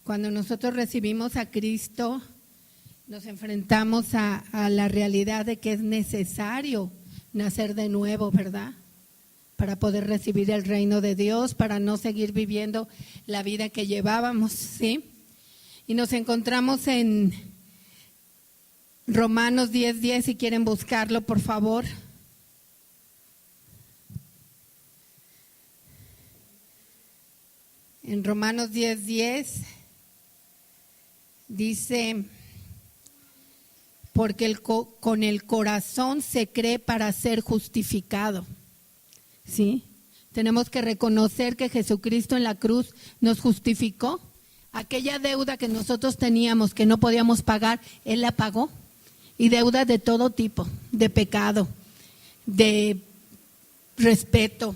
Cuando nosotros recibimos a Cristo, nos enfrentamos a la realidad de que es necesario nacer de nuevo, ¿verdad? Para poder recibir el reino de Dios, para no seguir viviendo la vida que llevábamos, ¿sí? Y nos encontramos en Romanos 10:10, si quieren buscarlo, por favor. En Romanos 10:10 dice, porque con el corazón se cree para ser justificado, ¿sí? Tenemos que reconocer que Jesucristo en la cruz nos justificó. Aquella deuda que nosotros teníamos, que no podíamos pagar, Él la pagó. Y deuda de todo tipo, de pecado, de respeto,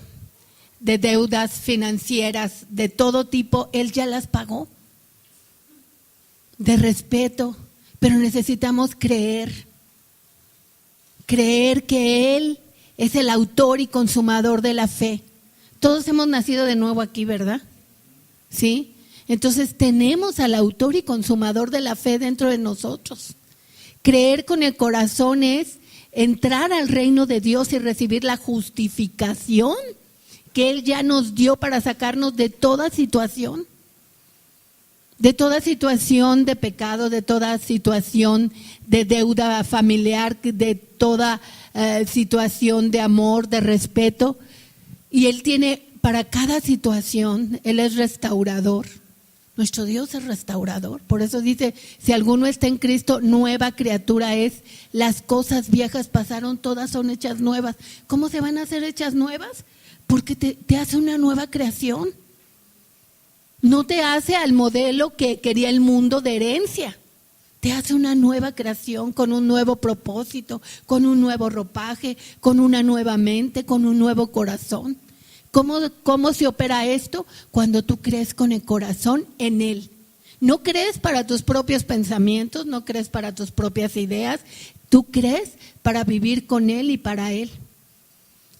de deudas financieras, de todo tipo, Él ya las pagó. De respeto, pero necesitamos creer que Él es el autor y consumador de la fe. Todos hemos nacido de nuevo aquí, ¿verdad? ¿Sí? Entonces tenemos al autor y consumador de la fe dentro de nosotros. Creer con el corazón es entrar al reino de Dios y recibir la justificación que Él ya nos dio para sacarnos de toda situación de pecado, de toda situación de deuda familiar, de toda situación de amor, de respeto. Y Él tiene para cada situación, Él es restaurador. Nuestro Dios es restaurador. Por eso dice, si alguno está en Cristo, nueva criatura es. Las cosas viejas pasaron, todas son hechas nuevas. ¿Cómo se van a hacer hechas nuevas? Porque te hace una nueva creación. No te hace al modelo que quería el mundo de herencia. Te hace una nueva creación con un nuevo propósito, con un nuevo ropaje, con una nueva mente, con un nuevo corazón. ¿Cómo se opera esto? Cuando tú crees con el corazón en Él. No crees para tus propios pensamientos, no crees para tus propias ideas. Tú crees para vivir con Él y para Él.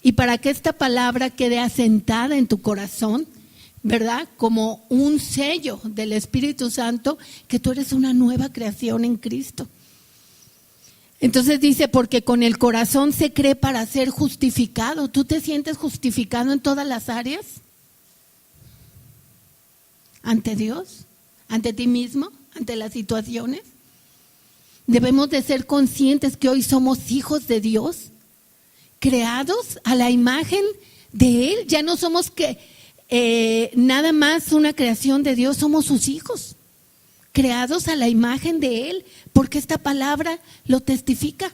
Y para que esta palabra quede asentada en tu corazón, ¿verdad? Como un sello del Espíritu Santo, que tú eres una nueva creación en Cristo. Entonces dice, porque con el corazón se cree para ser justificado. ¿Tú te sientes justificado en todas las áreas? ¿Ante Dios? ¿Ante ti mismo? ¿Ante las situaciones? Debemos de ser conscientes que hoy somos hijos de Dios, creados a la imagen de Él. Ya no somos nada más una creación de Dios, somos sus hijos, creados a la imagen de Él, porque esta palabra lo testifica.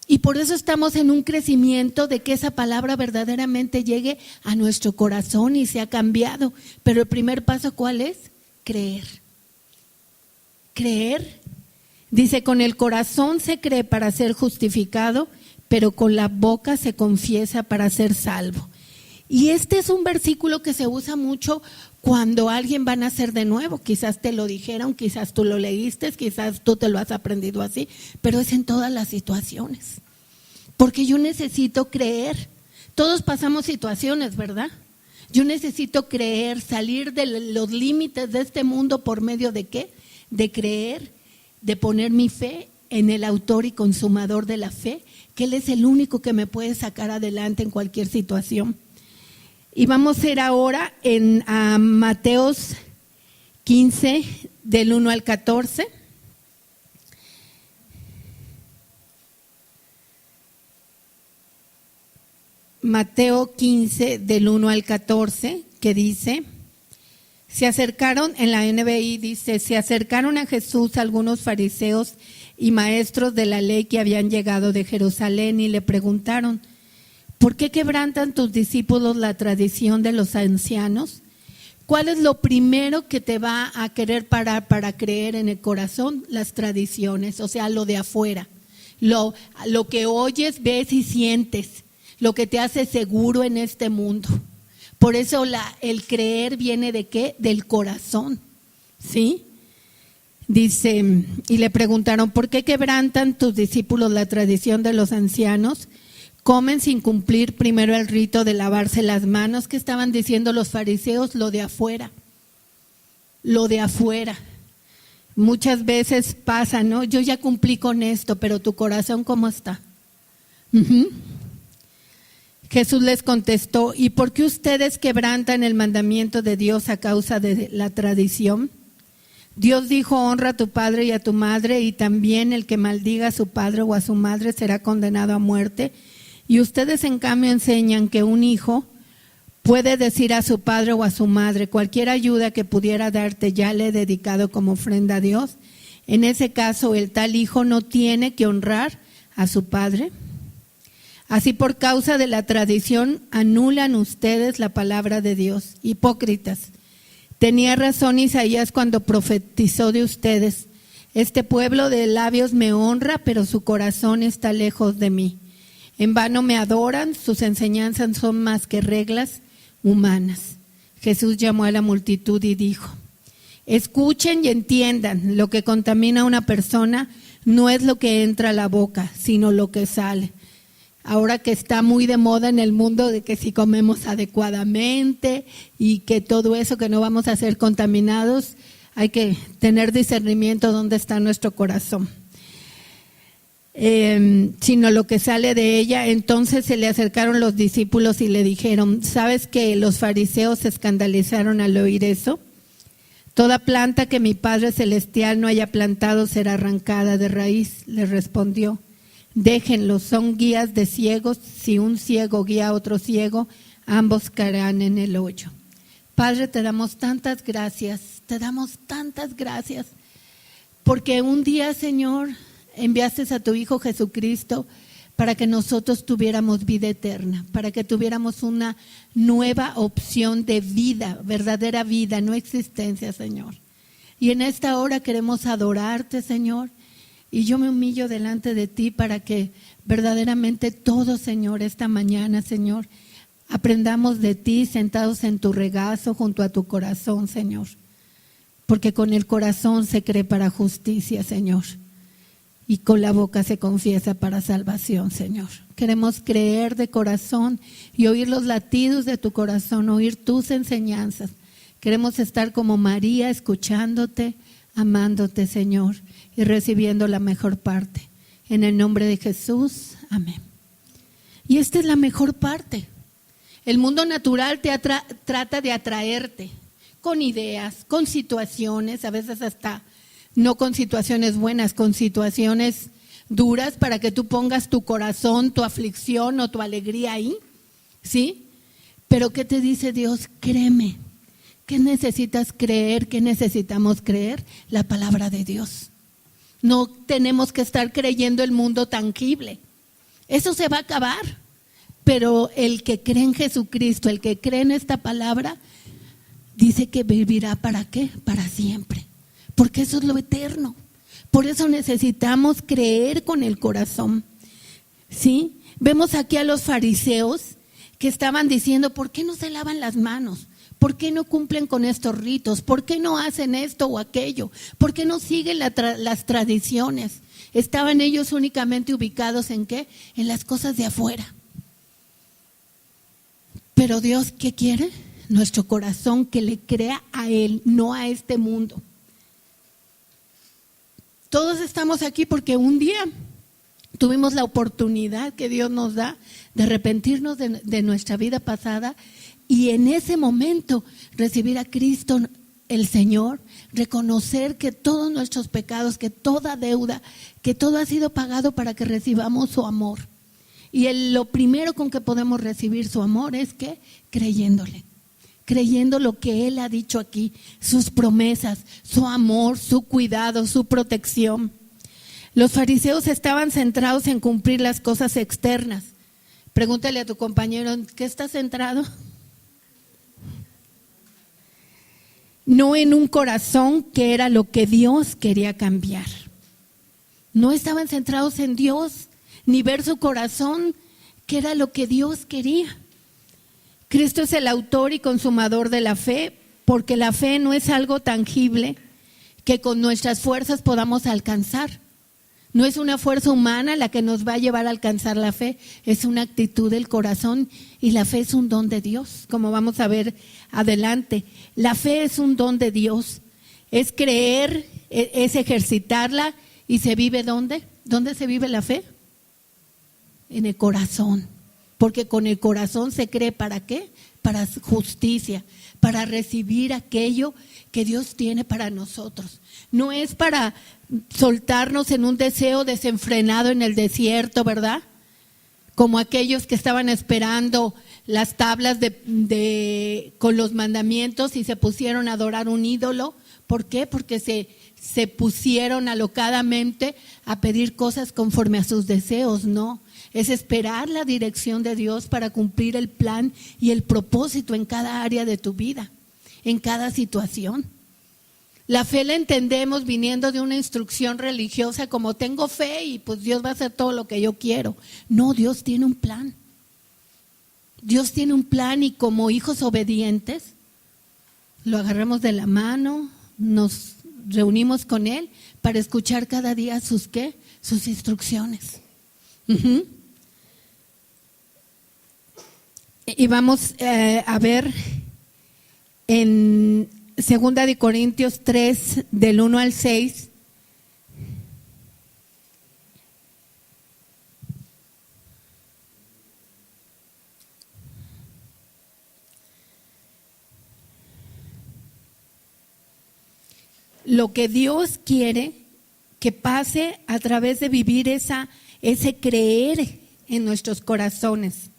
Y por eso estamos en un crecimiento de que esa palabra verdaderamente llegue a nuestro corazón y sea cambiado. Pero el primer paso, ¿cuál es? Creer. Creer. Dice, con el corazón se cree para ser justificado, pero con la boca se confiesa para ser salvo. Y este es un versículo que se usa mucho cuando alguien va a nacer de nuevo. Quizás te lo dijeron, quizás tú lo leíste, quizás tú te lo has aprendido así, pero es en todas las situaciones. Porque yo necesito creer. Todos pasamos situaciones, ¿verdad? Yo necesito creer, salir de los límites de este mundo por medio de ¿qué? De creer, de poner mi fe en el autor y consumador de la fe, que Él es el único que me puede sacar adelante en cualquier situación. Y vamos a ir ahora a Mateos 15, del 1 al 14. Mateo 15, del 1 al 14, que dice, se acercaron, en la NBI dice, se acercaron a Jesús algunos fariseos y maestros de la ley que habían llegado de Jerusalén y le preguntaron, ¿por qué quebrantan tus discípulos la tradición de los ancianos? ¿Cuál es lo primero que te va a querer parar para creer en el corazón? Las tradiciones, o sea, lo de afuera, lo que oyes, ves y sientes, lo que te hace seguro en este mundo. Por eso el creer viene ¿de qué? Del corazón, ¿sí? Dice, y le preguntaron, ¿por qué quebrantan tus discípulos la tradición de los ancianos? Comen sin cumplir primero el rito de lavarse las manos. ¿Qué estaban diciendo los fariseos? Lo de afuera. lo de afuera. Muchas veces pasa, ¿no? Yo ya cumplí con esto, pero tu corazón, ¿cómo está? Jesús les contestó: ¿y por qué ustedes quebrantan el mandamiento de Dios a causa de la tradición? Dios dijo: honra a tu padre y a tu madre, y también el que maldiga a su padre o a su madre será condenado a muerte. Y ustedes en cambio enseñan que un hijo puede decir a su padre o a su madre: cualquier ayuda que pudiera darte ya le he dedicado como ofrenda a Dios. En ese caso, el tal hijo no tiene que honrar a su padre. Así, por causa de la tradición, anulan ustedes la palabra de Dios. Hipócritas. Tenía razón Isaías cuando profetizó de ustedes: este pueblo de labios me honra, pero su corazón está lejos de mí. En vano me adoran, sus enseñanzas son más que reglas humanas. Jesús llamó a la multitud y dijo: escuchen y entiendan, lo que contamina a una persona no es lo que entra a la boca, sino lo que sale. Ahora que está muy de moda en el mundo de que si comemos adecuadamente y que todo eso, que no vamos a ser contaminados, hay que tener discernimiento dónde está nuestro corazón. Sino lo que sale de ella. Entonces se le acercaron los discípulos y le dijeron: ¿sabes que los fariseos se escandalizaron al oír eso? Toda planta que mi Padre Celestial no haya plantado será arrancada de raíz. Le respondió: déjenlos, son guías de ciegos. Si un ciego guía a otro ciego, ambos caerán en el hoyo. Padre, te damos tantas gracias, porque un día, Señor, enviaste a tu Hijo Jesucristo para que nosotros tuviéramos vida eterna, para que tuviéramos una nueva opción de vida, verdadera vida, no existencia, Señor. Y en esta hora queremos adorarte, Señor, y yo me humillo delante de ti para que verdaderamente todos, Señor, esta mañana, Señor, aprendamos de ti sentados en tu regazo junto a tu corazón, Señor, porque con el corazón se cree para justicia, Señor, y con la boca se confiesa para salvación, Señor. Queremos creer de corazón y oír los latidos de tu corazón, oír tus enseñanzas. Queremos estar como María, escuchándote, amándote, Señor, y recibiendo la mejor parte. En el nombre de Jesús, amén. Y esta es la mejor parte. El mundo natural trata de atraerte con ideas, con situaciones, a veces hasta no con situaciones buenas, con situaciones duras para que tú pongas tu corazón, tu aflicción o tu alegría ahí, ¿sí? Pero ¿qué te dice Dios? Créeme. ¿Qué necesitas creer? ¿Qué necesitamos creer? La palabra de Dios. No tenemos que estar creyendo el mundo tangible. Eso se va a acabar. Pero el que cree en Jesucristo, el que cree en esta palabra, dice que vivirá ¿para qué? Para siempre. Porque eso es lo eterno. Por eso necesitamos creer con el corazón. ¿Sí? Vemos aquí a los fariseos que estaban diciendo: ¿por qué no se lavan las manos? ¿Por qué no cumplen con estos ritos? ¿Por qué no hacen esto o aquello? ¿Por qué no siguen las tradiciones? Estaban ellos únicamente ubicados ¿en qué? En las cosas de afuera. Pero Dios, ¿qué quiere? Nuestro corazón, que le crea a Él, no a este mundo. Todos estamos aquí porque un día tuvimos la oportunidad que Dios nos da de arrepentirnos de nuestra vida pasada y en ese momento recibir a Cristo el Señor, reconocer que todos nuestros pecados, que toda deuda, que todo ha sido pagado para que recibamos su amor. Y lo primero con que podemos recibir su amor es que creyéndole, creyendo lo que Él ha dicho aquí, sus promesas, su amor, su cuidado, su protección. Los fariseos estaban centrados en cumplir las cosas externas. Pregúntale a tu compañero: ¿en qué estás centrado? No en un corazón que era lo que Dios quería cambiar. No estaban centrados en Dios, ni ver su corazón, que era lo que Dios quería. Cristo es el autor y consumador de la fe, porque la fe no es algo tangible que con nuestras fuerzas podamos alcanzar. No es una fuerza humana la que nos va a llevar a alcanzar la fe, es una actitud del corazón, y la fe es un don de Dios, como vamos a ver adelante. La fe es un don de Dios. Es creer, es ejercitarla. ¿Y se vive dónde? ¿Dónde se vive la fe? En el corazón. Porque con el corazón se cree, ¿para qué? Para justicia, para recibir aquello que Dios tiene para nosotros. No es para soltarnos en un deseo desenfrenado en el desierto, ¿verdad? Como aquellos que estaban esperando las tablas con los mandamientos y se pusieron a adorar un ídolo. ¿Por qué? Porque se pusieron alocadamente a pedir cosas conforme a sus deseos. No, es esperar la dirección de Dios para cumplir el plan y el propósito en cada área de tu vida, en cada situación. La fe la entendemos viniendo de una instrucción religiosa como tengo fe y pues Dios va a hacer todo lo que yo quiero. No, Dios tiene un plan. Dios tiene un plan y como hijos obedientes lo agarramos de la mano, nos reunimos con Él para escuchar cada día sus instrucciones. Y vamos a ver en 2 de Corintios 3, del 1 al 6. Lo que Dios quiere que pase a través de vivir ese creer en nuestros corazones.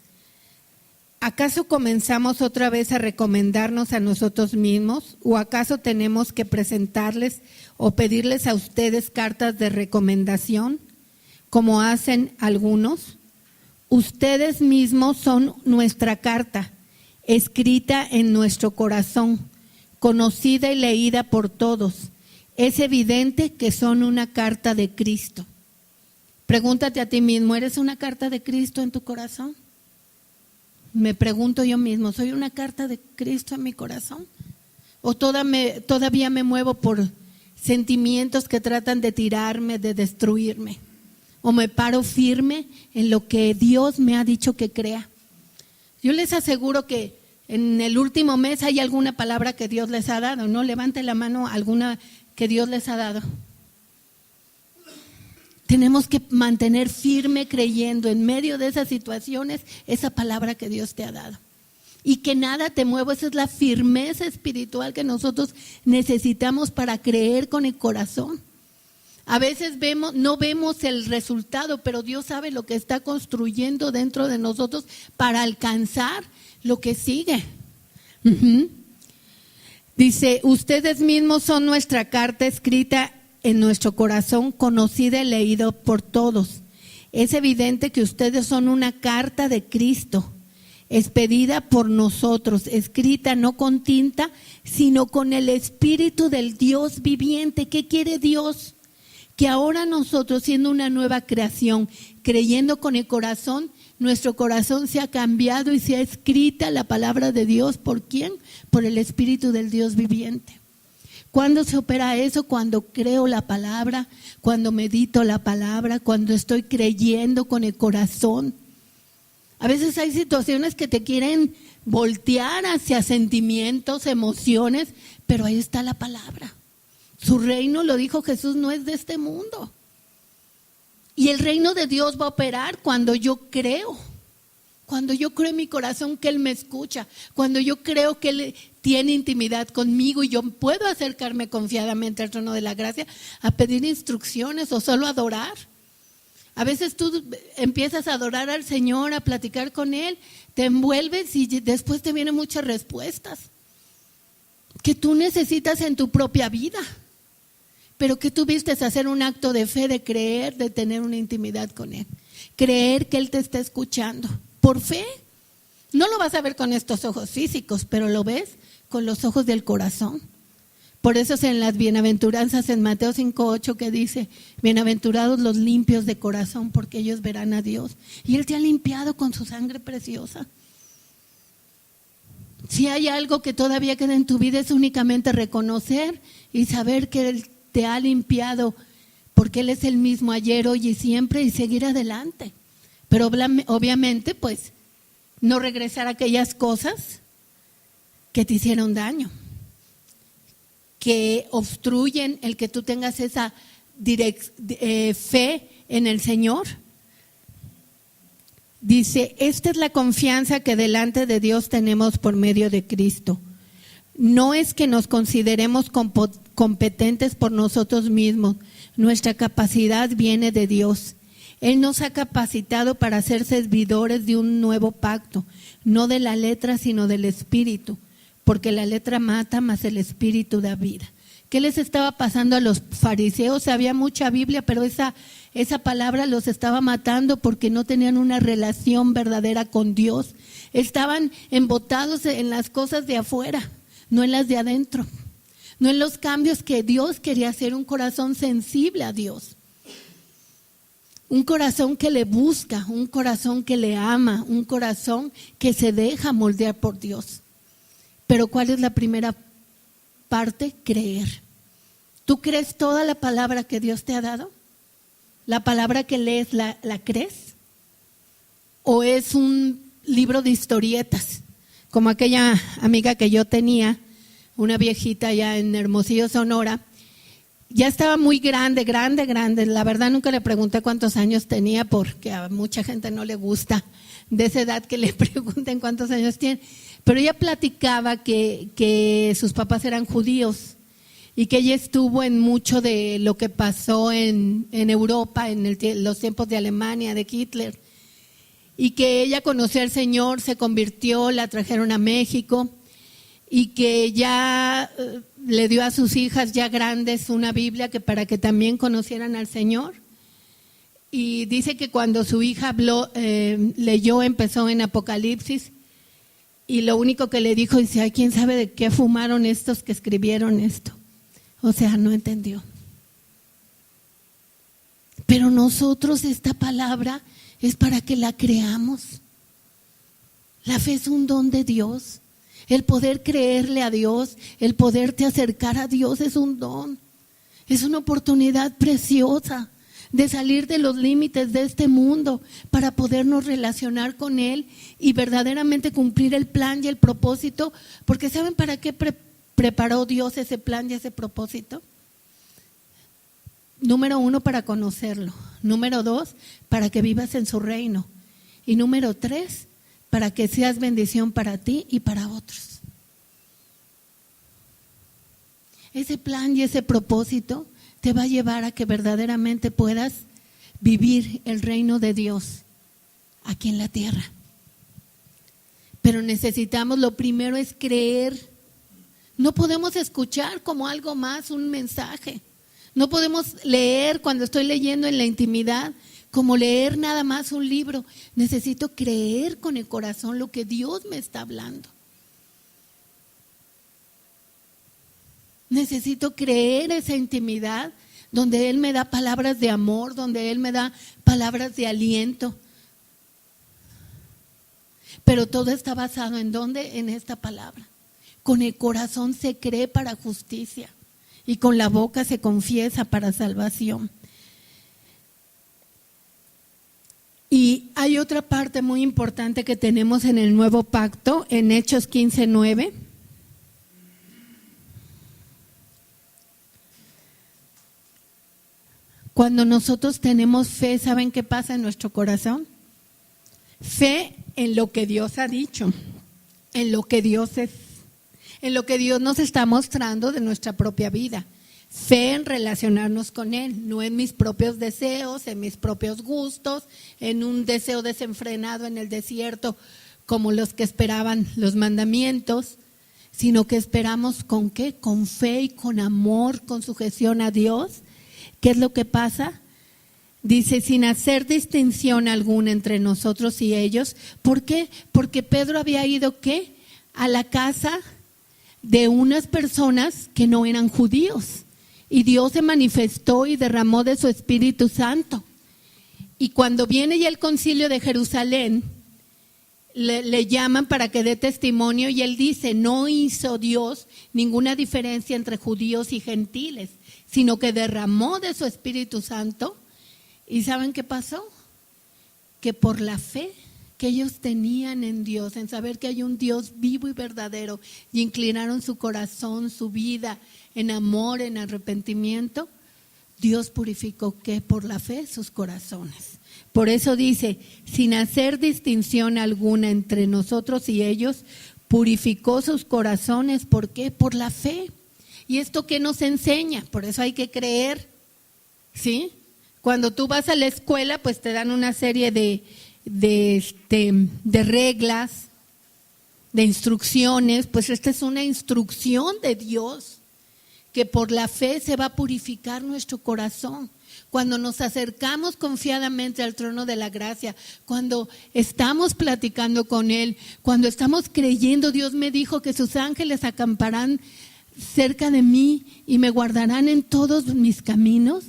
¿Acaso comenzamos otra vez a recomendarnos a nosotros mismos? ¿O acaso tenemos que presentarles o pedirles a ustedes cartas de recomendación, como hacen algunos? Ustedes mismos son nuestra carta, escrita en nuestro corazón, conocida y leída por todos. Es evidente que son una carta de Cristo. Pregúntate a ti mismo, ¿eres una carta de Cristo en tu corazón? Me pregunto yo mismo, ¿soy una carta de Cristo en mi corazón? ¿O todavía me muevo por sentimientos que tratan de tirarme, de destruirme? ¿O me paro firme en lo que Dios me ha dicho que crea? Yo les aseguro que en el último mes hay alguna palabra que Dios les ha dado, ¿no? Levante la mano alguna que Dios les ha dado. Tenemos que mantener firme creyendo en medio de esas situaciones esa palabra que Dios te ha dado. Y que nada te mueva, esa es la firmeza espiritual que nosotros necesitamos para creer con el corazón. A veces no vemos el resultado, pero Dios sabe lo que está construyendo dentro de nosotros para alcanzar lo que sigue. Dice, ustedes mismos son nuestra carta escrita en nuestro corazón, conocida y leída por todos. Es evidente que ustedes son una carta de Cristo, expedida por nosotros, escrita no con tinta, sino con el Espíritu del Dios viviente. ¿Qué quiere Dios? Que ahora nosotros, siendo una nueva creación, creyendo con el corazón, nuestro corazón se ha cambiado y se ha escrita la palabra de Dios. ¿Por quién? Por el Espíritu del Dios viviente. ¿Cuándo se opera eso? Cuando creo la palabra, cuando medito la palabra, cuando estoy creyendo con el corazón. A veces hay situaciones que te quieren voltear hacia sentimientos, emociones, pero ahí está la palabra. Su reino, lo dijo Jesús, no es de este mundo. Y el reino de Dios va a operar cuando yo creo. Cuando yo creo en mi corazón que Él me escucha, cuando yo creo que Él tiene intimidad conmigo y yo puedo acercarme confiadamente al trono de la gracia a pedir instrucciones o solo adorar. A veces tú empiezas a adorar al Señor, a platicar con Él, te envuelves y después te vienen muchas respuestas que tú necesitas en tu propia vida, pero que tú vistes hacer un acto de fe, de creer, de tener una intimidad con Él, creer que Él te está escuchando. Por fe, no lo vas a ver con estos ojos físicos, pero lo ves con los ojos del corazón. Por eso es en las bienaventuranzas en Mateo 5:8 que dice, bienaventurados los limpios de corazón, porque ellos verán a Dios. Y Él te ha limpiado con su sangre preciosa. Si hay algo que todavía queda en tu vida es únicamente reconocer y saber que Él te ha limpiado, porque Él es el mismo ayer, hoy y siempre, y seguir adelante. Pero obviamente, pues, no regresar a aquellas cosas que te hicieron daño, que obstruyen el que tú tengas esa fe en el Señor. Dice, esta es la confianza que delante de Dios tenemos por medio de Cristo. No es que nos consideremos competentes por nosotros mismos. Nuestra capacidad viene de Dios. Él nos ha capacitado para ser servidores de un nuevo pacto, no de la letra, sino del Espíritu, porque la letra mata, mas el Espíritu da vida. ¿Qué les estaba pasando a los fariseos? Había mucha Biblia, pero esa palabra los estaba matando porque no tenían una relación verdadera con Dios. Estaban embotados en las cosas de afuera, no en las de adentro, no en los cambios que Dios quería hacer, un corazón sensible a Dios. Un corazón que le busca, un corazón que le ama, un corazón que se deja moldear por Dios. Pero ¿cuál es la primera parte? Creer. ¿Tú crees toda la palabra que Dios te ha dado? ¿La palabra que lees la crees? ¿O es un libro de historietas? Como aquella amiga que yo tenía, una viejita allá en Hermosillo, Sonora. Ya estaba muy grande. La verdad nunca le pregunté cuántos años tenía porque a mucha gente no le gusta de esa edad que le pregunten cuántos años tiene. Pero ella platicaba que sus papás eran judíos y que ella estuvo en mucho de lo que pasó en Europa, en los tiempos de Alemania, de Hitler. Y que ella conoció al Señor, se convirtió, la trajeron a México y que ya le dio a sus hijas ya grandes una Biblia que para que también conocieran al Señor. Y dice que cuando su hija leyó, empezó en Apocalipsis y lo único que le dijo, dice, ay, ¿quién sabe de qué fumaron estos que escribieron esto? O sea, no entendió. Pero nosotros esta palabra es para que la creamos. La fe es un don de Dios. El poder creerle a Dios, el poderte acercar a Dios es un don. Es una oportunidad preciosa de salir de los límites de este mundo para podernos relacionar con Él y verdaderamente cumplir el plan y el propósito. Porque ¿saben para qué preparó Dios ese plan y ese propósito? Número 1, para conocerlo. Número 2, para que vivas en su reino. Y número 3, para que seas bendición para ti y para otros. Ese plan y ese propósito te va a llevar a que verdaderamente puedas vivir el reino de Dios aquí en la tierra. Pero necesitamos, lo primero es creer. No podemos escuchar como algo más un mensaje. No podemos leer cuando estoy leyendo en la intimidad, como leer nada más un libro. Necesito creer con el corazón lo que Dios me está hablando. Necesito creer esa intimidad donde Él me da palabras de amor, donde Él me da palabras de aliento. Pero todo está basado ¿en dónde? En esta palabra. Con el corazón se cree para justicia y con la boca se confiesa para salvación. Y hay otra parte muy importante que tenemos en el nuevo pacto, en Hechos 15:9. Cuando nosotros tenemos fe, ¿saben qué pasa en nuestro corazón? Fe en lo que Dios ha dicho, en lo que Dios es, en lo que Dios nos está mostrando de nuestra propia vida. Fe en relacionarnos con Él, no en mis propios deseos, en mis propios gustos, en un deseo desenfrenado en el desierto como los que esperaban los mandamientos, sino que esperamos ¿con qué? Con fe y con amor, con sujeción a Dios. ¿Qué es lo que pasa? Dice, sin hacer distinción alguna entre nosotros y ellos. ¿Por qué? Porque Pedro había ido ¿qué? A la casa de unas personas que no eran judíos. Y Dios se manifestó y derramó de su Espíritu Santo. Y cuando viene ya el concilio de Jerusalén, le llaman para que dé testimonio y él dice, no hizo Dios ninguna diferencia entre judíos y gentiles, sino que derramó de su Espíritu Santo. ¿Y saben qué pasó? Que por la fe que ellos tenían en Dios, en saber que hay un Dios vivo y verdadero, y inclinaron su corazón, su vida en amor, en arrepentimiento, Dios purificó ¿qué? Por la fe sus corazones. Por eso dice, sin hacer distinción alguna entre nosotros y ellos, purificó sus corazones. ¿Por qué? Por la fe. ¿Y esto qué nos enseña? Por eso hay que creer, ¿sí? Cuando tú vas a la escuela, pues te dan una serie de reglas, de instrucciones. Pues esta es una instrucción de Dios, que por la fe se va a purificar nuestro corazón. Cuando nos acercamos confiadamente al trono de la gracia, cuando estamos platicando con Él, cuando estamos creyendo, Dios me dijo que sus ángeles acamparán cerca de mí y me guardarán en todos mis caminos.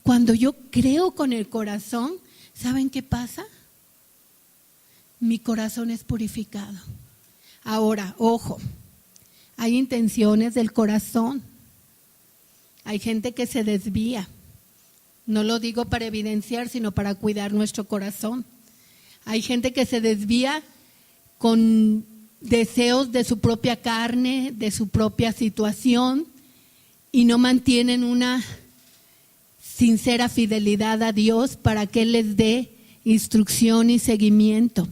Cuando yo creo con el corazón, ¿saben qué pasa? Mi corazón es purificado. Ahora, ojo, hay intenciones del corazón. Hay gente que se desvía. No lo digo para evidenciar, sino para cuidar nuestro corazón. Hay gente que se desvía con deseos de su propia carne, de su propia situación, y no mantienen una sincera fidelidad a Dios para que Él les dé instrucción y seguimiento.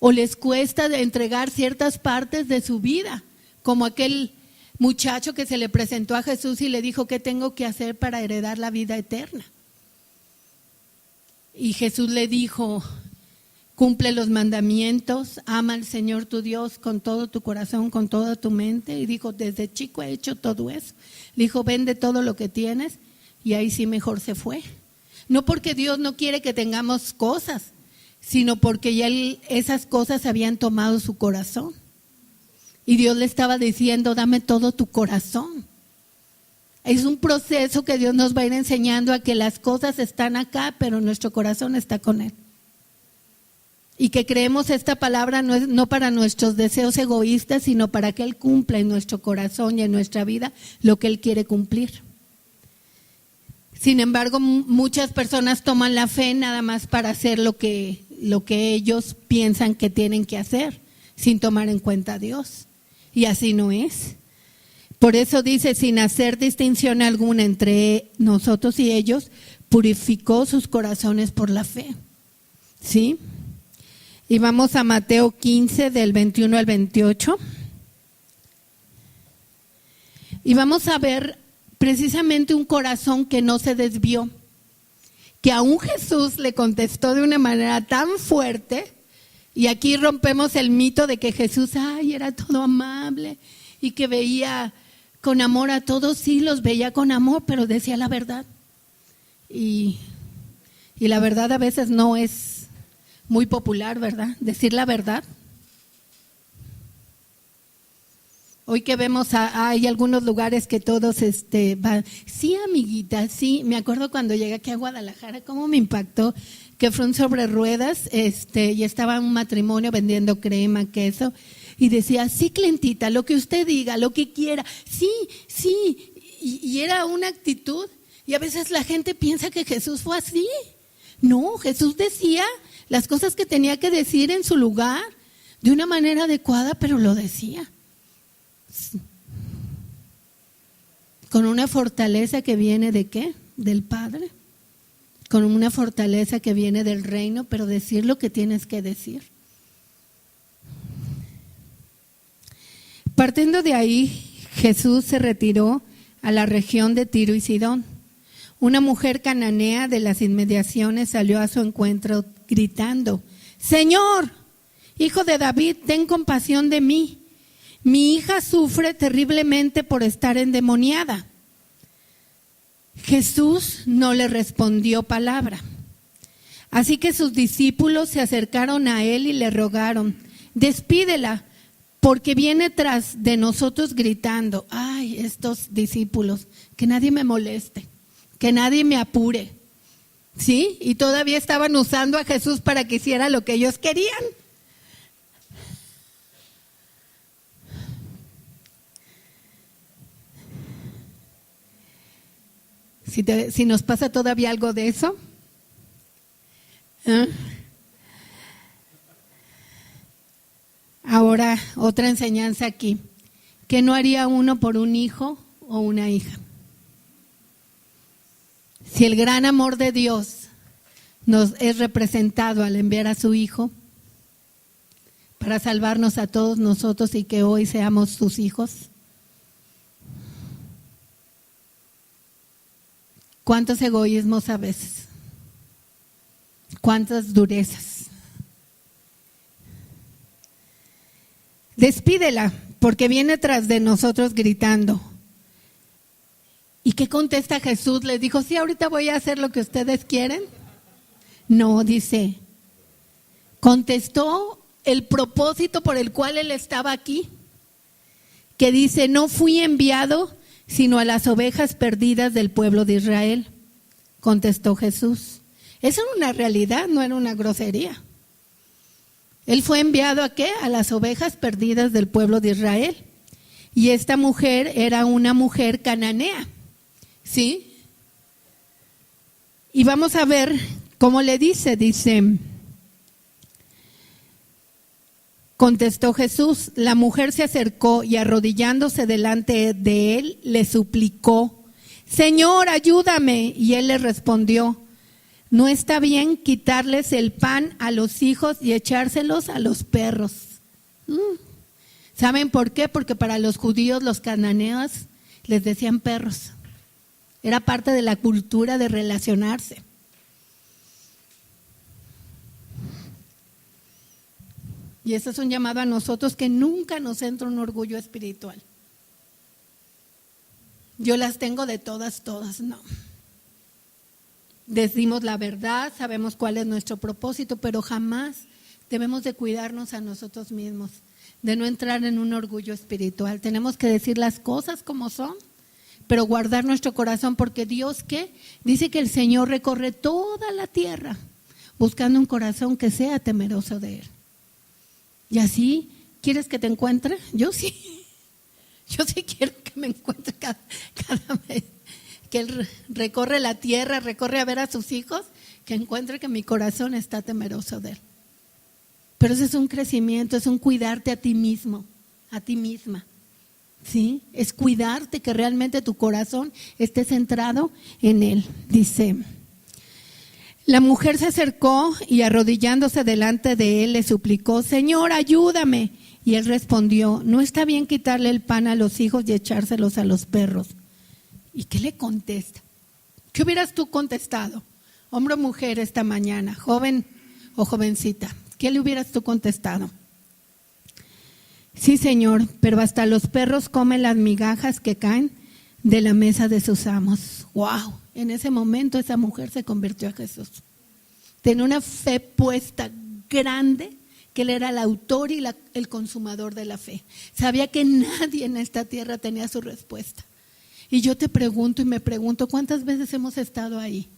O les cuesta entregar ciertas partes de su vida, como aquel muchacho que se le presentó a Jesús y le dijo, ¿qué tengo que hacer para heredar la vida eterna? Y Jesús le dijo, cumple los mandamientos, ama al Señor tu Dios con todo tu corazón, con toda tu mente. Y dijo, desde chico he hecho todo eso. Le dijo, vende todo lo que tienes, y ahí sí mejor se fue. No porque Dios no quiere que tengamos cosas, sino porque ya esas cosas habían tomado su corazón. Y Dios le estaba diciendo, dame todo tu corazón. Es un proceso que Dios nos va a ir enseñando a que las cosas están acá, pero nuestro corazón está con Él. Y que creemos esta palabra no para nuestros deseos egoístas, sino para que Él cumpla en nuestro corazón y en nuestra vida lo que Él quiere cumplir. Sin embargo, muchas personas toman la fe nada más para hacer lo que ellos piensan que tienen que hacer, sin tomar en cuenta a Dios. Y así no es. Por eso dice, sin hacer distinción alguna entre nosotros y ellos, purificó sus corazones por la fe. ¿Sí? Y vamos a Mateo 15, del 21 al 28. Y vamos a ver precisamente un corazón que no se desvió, que aún Jesús le contestó de una manera tan fuerte. Y aquí rompemos el mito de que Jesús, era todo amable y que veía con amor a todos. Sí, los veía con amor, pero decía la verdad. Y la verdad a veces no es muy popular, ¿verdad? Decir la verdad. Hoy que vemos, hay algunos lugares que todos van. Sí, amiguita, sí. Me acuerdo cuando llegué aquí a Guadalajara, cómo me impactó que fue un sobre ruedas, y estaba un matrimonio vendiendo crema, queso, y decía, sí, clientita, lo que usted diga, lo que quiera, sí, sí, y era una actitud, y a veces la gente piensa que Jesús fue así. No, Jesús decía las cosas que tenía que decir en su lugar, de una manera adecuada, pero lo decía con una fortaleza que viene ¿de qué? Del Padre. Con una fortaleza que viene del reino, pero decir lo que tienes que decir. Partiendo de ahí, Jesús se retiró a la región de Tiro y Sidón. Una mujer cananea de las inmediaciones salió a su encuentro gritando, Señor, Hijo de David, ten compasión de mí. Mi hija sufre terriblemente por estar endemoniada. Jesús no le respondió palabra. Así que sus discípulos se acercaron a él y le rogaron, despídela, porque viene tras de nosotros gritando. Ay, estos discípulos, que nadie me moleste, que nadie me apure. ¿Sí? Y todavía estaban usando a Jesús para que hiciera lo que ellos querían. Si nos pasa todavía algo de eso. Ahora, otra enseñanza aquí. ¿Qué no haría uno por un hijo o una hija. Si el gran amor de Dios nos es representado al enviar a su Hijo para salvarnos a todos nosotros y que hoy seamos sus hijos, ¿cuántos egoísmos a veces? ¿Cuántas durezas? Despídela, porque viene tras de nosotros gritando. ¿Y qué contesta Jesús? Les dijo, sí, ahorita voy a hacer lo que ustedes quieren. No, dice, contestó el propósito por el cual él estaba aquí, que dice, no fui enviado sino a las ovejas perdidas del pueblo de Israel. Contestó Jesús. Esa era una realidad, no era una grosería. Él fue enviado ¿a qué? A las ovejas perdidas del pueblo de Israel. Y esta mujer era una mujer cananea, ¿sí? Y vamos a ver cómo le dice, contestó Jesús, la mujer se acercó y arrodillándose delante de él, le suplicó, Señor, ayúdame. Y él le respondió, no está bien quitarles el pan a los hijos y echárselos a los perros. ¿Saben por qué? Porque para los judíos, los cananeos, les decían perros. Era parte de la cultura de relacionarse. Y eso es un llamado a nosotros que nunca nos entra un orgullo espiritual. Yo las tengo de todas, no. Decimos la verdad, sabemos cuál es nuestro propósito, pero jamás debemos de cuidarnos a nosotros mismos, de no entrar en un orgullo espiritual. Tenemos que decir las cosas como son, pero guardar nuestro corazón, porque Dios, ¿qué? Dice que el Señor recorre toda la tierra buscando un corazón que sea temeroso de Él. ¿Y así quieres que te encuentre? Yo sí quiero que me encuentre cada vez que Él recorre la tierra, recorre a ver a sus hijos, que encuentre que mi corazón está temeroso de Él. Pero eso es un crecimiento, es un cuidarte a ti mismo, a ti misma, ¿sí? Es cuidarte, que realmente tu corazón esté centrado en Él. Dice, la mujer se acercó y arrodillándose delante de él le suplicó, Señor, ayúdame. Y él respondió, no está bien quitarle el pan a los hijos y echárselos a los perros. ¿Y qué le contesta? ¿Qué hubieras tú contestado? Hombre o mujer esta mañana, joven o jovencita, ¿qué le hubieras tú contestado? Sí, Señor, pero hasta los perros comen las migajas que caen de la mesa de sus amos. ¡Wow! En ese momento esa mujer se convirtió a Jesús. Tenía una fe puesta grande, que Él era el autor y el consumador de la fe. Sabía que nadie en esta tierra tenía su respuesta. Y yo te pregunto y me pregunto, ¿cuántas veces hemos estado ahí?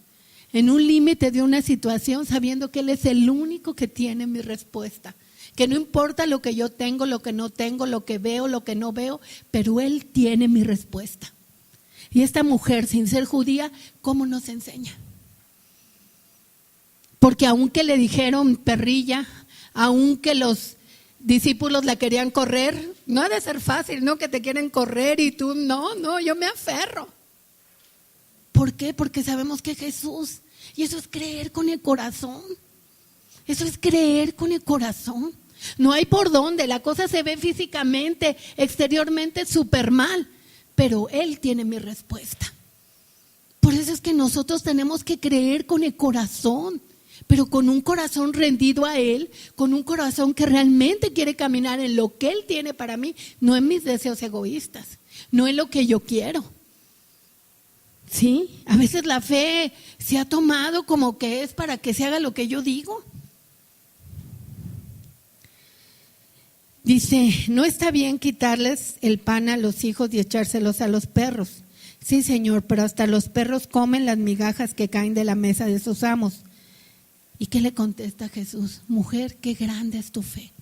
En un límite de una situación, sabiendo que Él es el único que tiene mi respuesta. Que no importa lo que yo tengo, lo que no tengo, lo que veo, lo que no veo, pero Él tiene mi respuesta. Y esta mujer, sin ser judía, ¿cómo nos enseña? Porque aunque le dijeron perrilla, aunque los discípulos la querían correr, no ha de ser fácil, ¿no? Que te quieren correr y tú, no, yo me aferro. ¿Por qué? Porque sabemos que Jesús, y eso es creer con el corazón. Eso es creer con el corazón. No hay por dónde, la cosa se ve físicamente, exteriormente súper mal, pero Él tiene mi respuesta. Por eso es que nosotros tenemos que creer con el corazón, pero con un corazón rendido a Él, con un corazón que realmente quiere caminar en lo que Él tiene para mí, no en mis deseos egoístas, no en lo que yo quiero. ¿Sí? A veces la fe se ha tomado como que es para que se haga lo que yo digo. Dice, no está bien quitarles el pan a los hijos y echárselos a los perros. Sí, Señor, pero hasta los perros comen las migajas que caen de la mesa de sus amos. ¿Y qué le contesta Jesús? Mujer, qué grande es tu fe.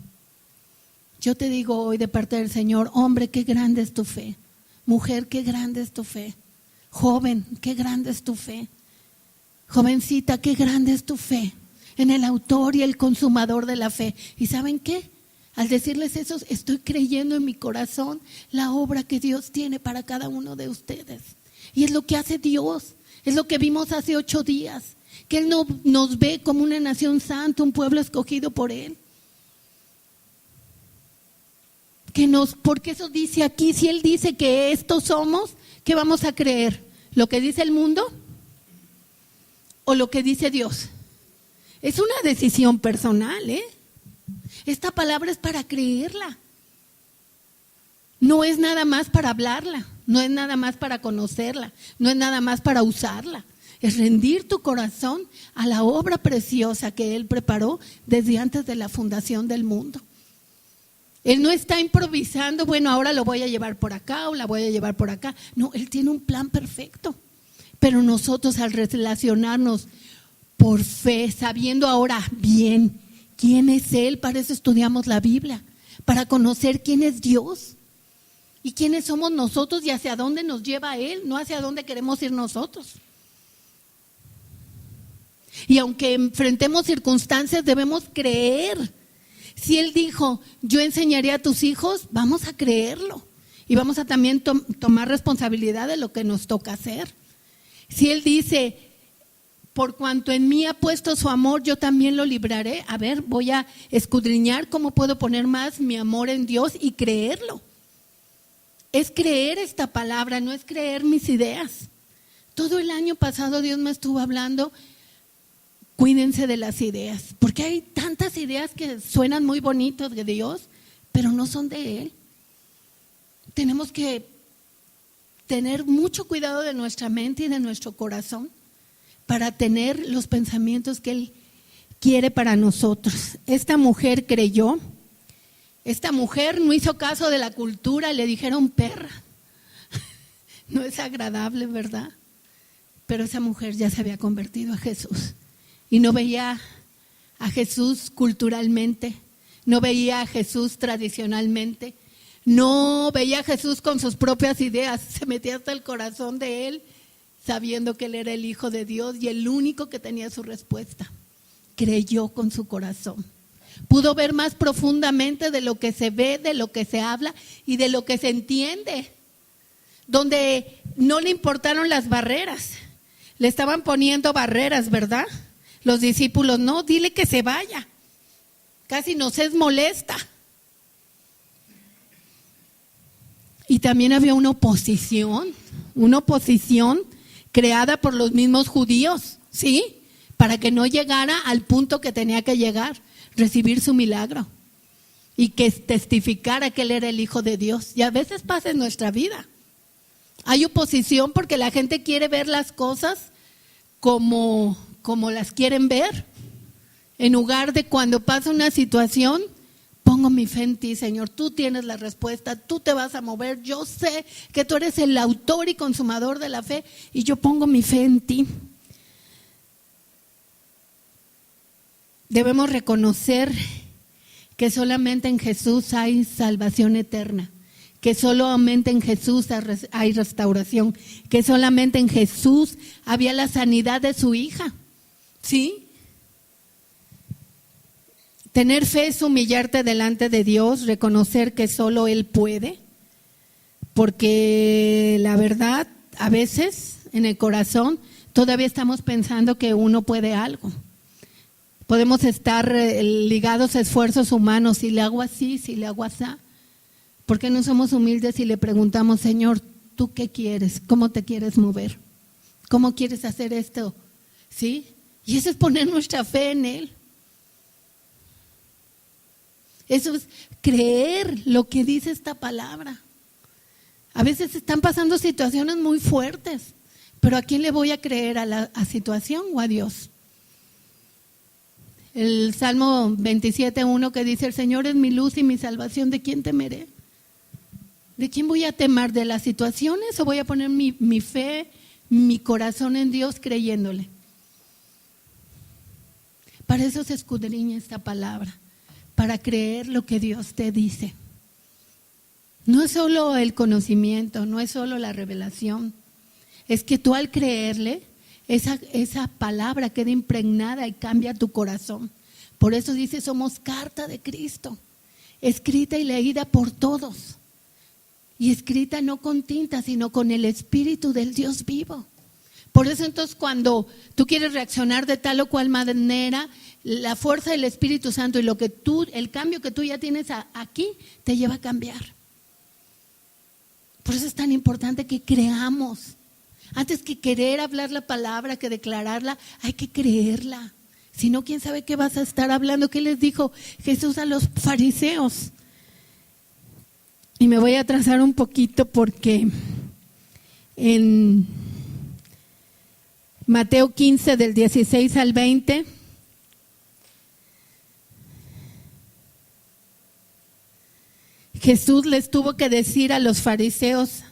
Yo te digo hoy de parte del Señor, hombre, qué grande es tu fe. Mujer, qué grande es tu fe. Joven, qué grande es tu fe. Jovencita, qué grande es tu fe. En el autor y el consumador de la fe. ¿Y saben qué? Al decirles eso, estoy creyendo en mi corazón la obra que Dios tiene para cada uno de ustedes. Y es lo que hace Dios, es lo que vimos hace 8 días, que Él no nos ve como una nación santa, un pueblo escogido por Él. Porque eso dice aquí, si Él dice que estos somos, ¿qué vamos a creer? ¿Lo que dice el mundo o lo que dice Dios? Es una decisión personal, ¿eh? Esta palabra es para creerla. No es nada más para hablarla, no es nada más para conocerla, no es nada más para usarla. Es rendir tu corazón a la obra preciosa que Él preparó desde antes de la fundación del mundo. Él no está improvisando, bueno, ahora lo voy a llevar por acá o la voy a llevar por acá. No, Él tiene un plan perfecto. Pero nosotros al relacionarnos por fe, sabiendo ahora bien quién es Él, para eso estudiamos la Biblia, para conocer quién es Dios y quiénes somos nosotros y hacia dónde nos lleva Él, no hacia dónde queremos ir nosotros. Y aunque enfrentemos circunstancias, debemos creer. Si Él dijo, yo enseñaré a tus hijos, vamos a creerlo. Y vamos a también tomar responsabilidad de lo que nos toca hacer. Si Él dice, por cuanto en mí ha puesto su amor, yo también lo libraré. A ver, voy a escudriñar cómo puedo poner más mi amor en Dios y creerlo. Es creer esta palabra, no es creer mis ideas. Todo el año pasado Dios me estuvo hablando, cuídense de las ideas, porque hay tantas ideas que suenan muy bonitas de Dios, pero no son de Él. Tenemos que tener mucho cuidado de nuestra mente y de nuestro corazón para tener los pensamientos que Él quiere para nosotros. Esta mujer creyó, esta mujer no hizo caso de la cultura, le dijeron perra. No es agradable, ¿verdad? Pero esa mujer ya se había convertido a Jesús y no veía a Jesús culturalmente, no veía a Jesús tradicionalmente, no veía a Jesús con sus propias ideas, se metía hasta el corazón de Él, sabiendo que Él era el Hijo de Dios y el único que tenía su respuesta. Creyó con su corazón. Pudo ver más profundamente de lo que se ve, de lo que se habla y de lo que se entiende. Donde no le importaron las barreras. Le estaban poniendo barreras, ¿verdad? Los discípulos, no, dile que se vaya. Casi nos es molesta. Y también había una oposición creada por los mismos judíos, ¿sí? Para que no llegara al punto que tenía que llegar, recibir su milagro y que testificara que Él era el Hijo de Dios. Y a veces pasa en nuestra vida. Hay oposición porque la gente quiere ver las cosas como las quieren ver. En lugar de cuando pasa una situación, pongo mi fe en ti, Señor. Tú tienes la respuesta, tú te vas a mover. Yo sé que tú eres el autor y consumador de la fe y yo pongo mi fe en ti. Debemos reconocer que solamente en Jesús hay salvación eterna, que solamente en Jesús hay restauración, que solamente en Jesús había la sanidad de su hija. ¿Sí? Tener fe es humillarte delante de Dios, reconocer que solo Él puede, porque la verdad, a veces en el corazón todavía estamos pensando que uno puede algo. Podemos estar ligados a esfuerzos humanos, si le hago así, si le hago así. ¿Por qué no somos humildes y le preguntamos, Señor, ¿tú qué quieres? ¿Cómo te quieres mover? ¿Cómo quieres hacer esto? ¿Sí? Y eso es poner nuestra fe en Él. Eso es creer lo que dice esta palabra. A veces están pasando situaciones muy fuertes, pero ¿a quién le voy a creer? ¿A la situación o a Dios? El Salmo 27:1 que dice, el Señor es mi luz y mi salvación, ¿de quién temeré? ¿De quién voy a temer? ¿De las situaciones o voy a poner mi fe, mi corazón en Dios creyéndole? Para eso se escudriña esta palabra, para creer lo que Dios te dice. No es solo el conocimiento, no es solo la revelación, es que tú al creerle, esa palabra queda impregnada y cambia tu corazón. Por eso dice, somos carta de Cristo. escrita y leída por todos. Y escrita no con tinta, sino con el Espíritu del Dios vivo. Por eso entonces cuando tú quieres reaccionar de tal o cual manera, la fuerza del Espíritu Santo y el cambio que tú ya tienes aquí, te lleva a cambiar. Por eso es tan importante que creamos. Antes que querer hablar la palabra, que declararla, hay que creerla. Si no, ¿quién sabe qué vas a estar hablando? ¿Qué les dijo Jesús a los fariseos? Y me voy a atrasar un poquito porque en Mateo 15 del 16 al 20, Jesús les tuvo que decir a los fariseos: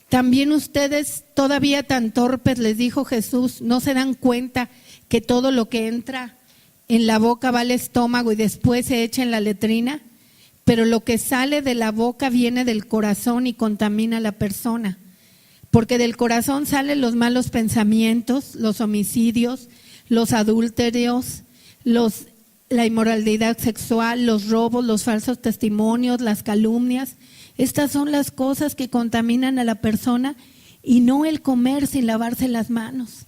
también ustedes todavía tan torpes, les dijo Jesús, ¿no se dan cuenta que todo lo que entra en la boca va al estómago y después se echa en la letrina? Pero lo que sale de la boca viene del corazón y contamina a la persona. Porque del corazón salen los malos pensamientos, los homicidios, los adúlterios, la inmoralidad sexual, los robos, los falsos testimonios, las calumnias. Estas son las cosas que contaminan a la persona y no el comer sin lavarse las manos.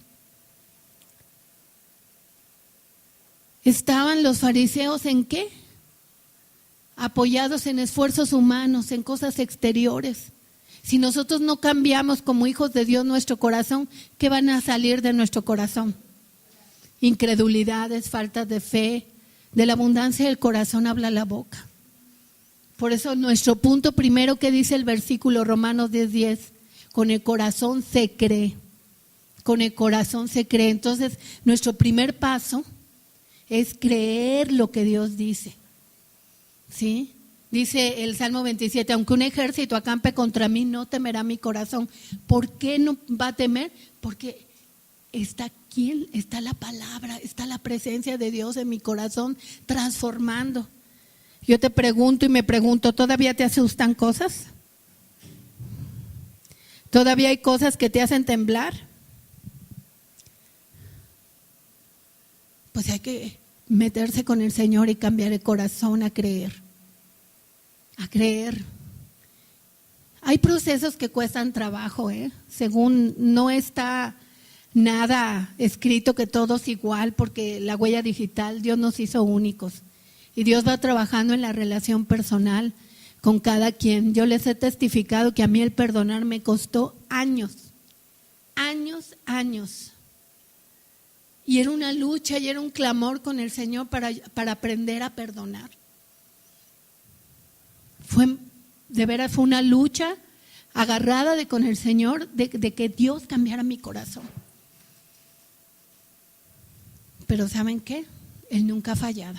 ¿Estaban los fariseos en qué? Apoyados en esfuerzos humanos, en cosas exteriores. Si nosotros no cambiamos como hijos de Dios nuestro corazón, ¿qué van a salir de nuestro corazón? Incredulidades, falta de fe. De la abundancia del corazón habla la boca. Por eso nuestro punto primero que dice el versículo Romanos 10:10, con el corazón se cree. Con el corazón se cree. Entonces, nuestro primer paso es creer lo que Dios dice. ¿Sí? Dice el Salmo 27, aunque un ejército acampe contra mí, no temerá mi corazón. ¿Por qué no va a temer? Porque está aquí, está la palabra, está la presencia de Dios en mi corazón transformando. Yo te pregunto y me pregunto, ¿todavía te asustan cosas? ¿Todavía hay cosas que te hacen temblar? Pues hay que meterse con el Señor y cambiar el corazón a creer. A creer. Hay procesos que cuestan trabajo, según no está nada escrito que todos igual, porque la huella digital, Dios nos hizo únicos. Y Dios va trabajando en la relación personal con cada quien. Yo les he testificado que a mí el perdonar me costó años. Y era una lucha y era un clamor con el Señor para aprender a perdonar. De veras fue una lucha agarrada con el Señor de que Dios cambiara mi corazón. Pero ¿saben qué? Él nunca ha fallado.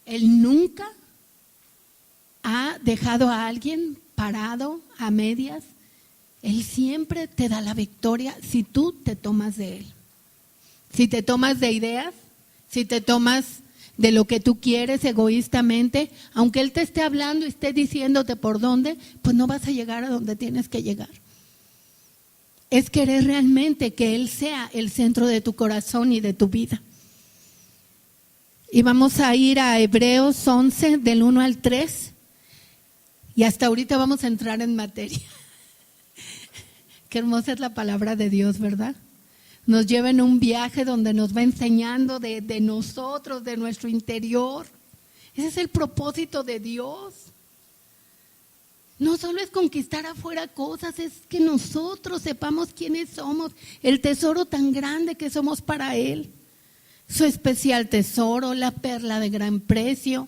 Él nunca ha dejado a alguien parado a medias. Él siempre te da la victoria si tú te tomas de Él. Si te tomas de ideas, si te tomas de lo que tú quieres egoístamente, aunque Él te esté hablando y esté diciéndote por dónde, pues no vas a llegar a donde tienes que llegar. Es querer realmente que Él sea el centro de tu corazón y de tu vida. Y vamos a ir a Hebreos 11, del 1 al 3. Y hasta ahorita vamos a entrar en materia. Qué hermosa es la palabra de Dios, ¿verdad? Nos lleva en un viaje donde nos va enseñando de nosotros, de nuestro interior. Ese es el propósito de Dios. No solo es conquistar afuera cosas, es que nosotros sepamos quiénes somos, el tesoro tan grande que somos para Él. Su especial tesoro, la perla de gran precio,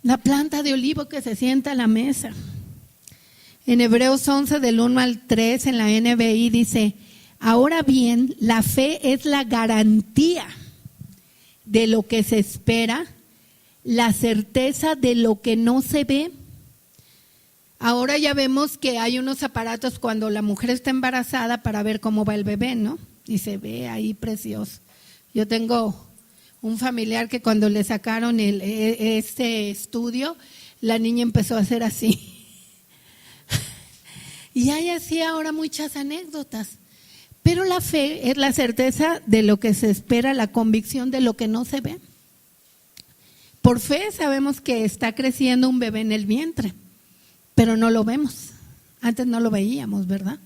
la planta de olivo que se sienta a la mesa. En Hebreos 11 del 1 al 3 en la NBI dice: ahora bien, la fe es la garantía de lo que se espera, la certeza de lo que no se ve. Ahora ya vemos que hay unos aparatos cuando la mujer está embarazada para ver cómo va el bebé, ¿no? Y se ve ahí precioso. Yo tengo un familiar que cuando le sacaron este estudio, la niña empezó a hacer así. Y hay así ahora muchas anécdotas. Pero la fe es la certeza de lo que se espera, la convicción de lo que no se ve. Por fe sabemos que está creciendo un bebé en el vientre, pero no lo vemos. Antes no lo veíamos, ¿verdad?